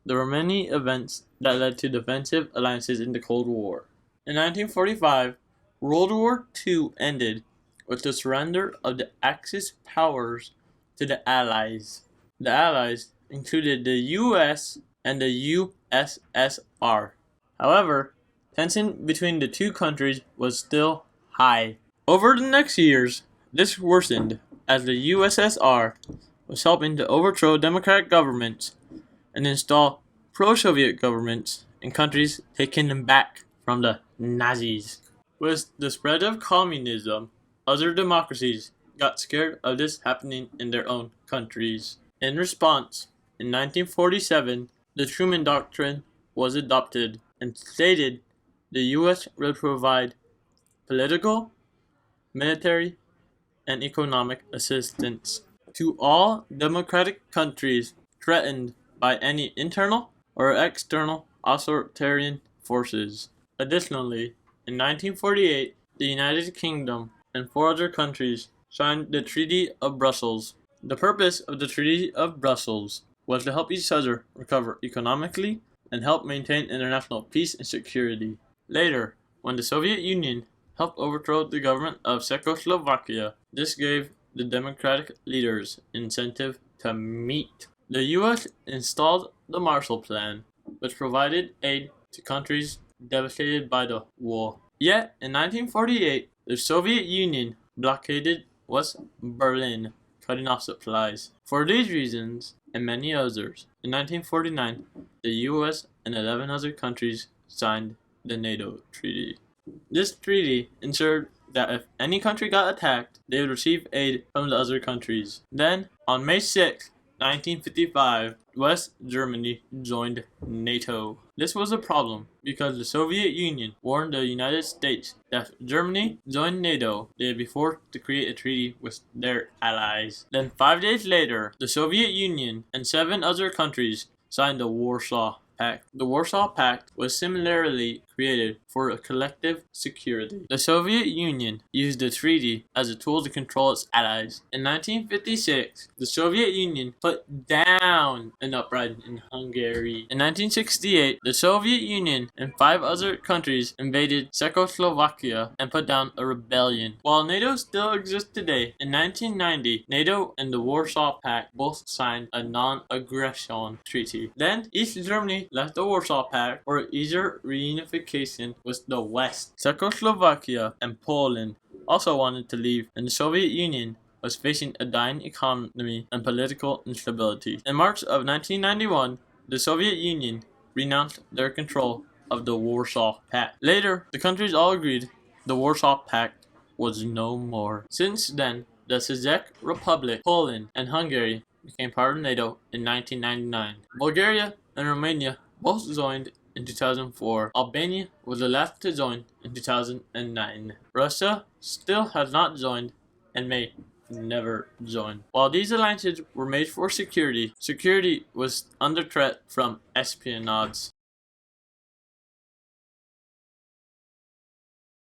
there were many events that led to defensive alliances in the Cold War. In 1945, World War II ended with the surrender of the Axis powers to the Allies. The Allies included the US and the USSR. However, tension between the two countries was still high. Over the next years, this worsened as the USSR was helping to overthrow democratic governments and install pro-Soviet governments in countries taken back from the Nazis. With the spread of communism, other democracies got scared of this happening in their own countries. In response, in 1947, the Truman Doctrine was adopted and stated the U.S. would provide political, military, and economic assistance to all democratic countries threatened by any internal or external authoritarian forces. Additionally, in 1948, the United Kingdom and 4 other countries signed the Treaty of Brussels. The purpose of the Treaty of Brussels was to help each other recover economically and help maintain international peace and security. Later, when the Soviet Union helped overthrow the government of Czechoslovakia, this gave the democratic leaders incentive to meet. The U.S. installed the Marshall Plan, which provided aid to countries devastated by the war. Yet, in 1948, the Soviet Union blockaded West Berlin, cutting off supplies. For these reasons, and many others, in 1949, the U.S. and 11 other countries signed the NATO Treaty. This treaty ensured that if any country got attacked, they would receive aid from the other countries. Then, on May 6, 1955, West Germany joined NATO. This was a problem because the Soviet Union warned the United States that if Germany joined NATO, they would be forced to create a treaty with their allies. Then 5 days later, the Soviet Union and 7 other countries signed the Warsaw Pact. The Warsaw Pact was similarly created for a collective security. The Soviet Union used the treaty as a tool to control its allies. In 1956, the Soviet Union put down an uprising in Hungary. In 1968, the Soviet Union and 5 other countries invaded Czechoslovakia and put down a rebellion. While NATO still exists today, in 1990, NATO and the Warsaw Pact both signed a non-aggression treaty. Then, East Germany left the Warsaw Pact for easier reunification with the West. Czechoslovakia and Poland also wanted to leave, and the Soviet Union was facing a dying economy and political instability. In March of 1991, the Soviet Union renounced their control of the Warsaw Pact. Later, the countries all agreed the Warsaw Pact was no more. Since then, the Czech Republic, Poland, and Hungary became part of NATO in 1999. Bulgaria and Romania both joined in 2004. Albania was the last to join in 2009. Russia still has not joined and may never join. While these alliances were made for security, security was under threat from espionage.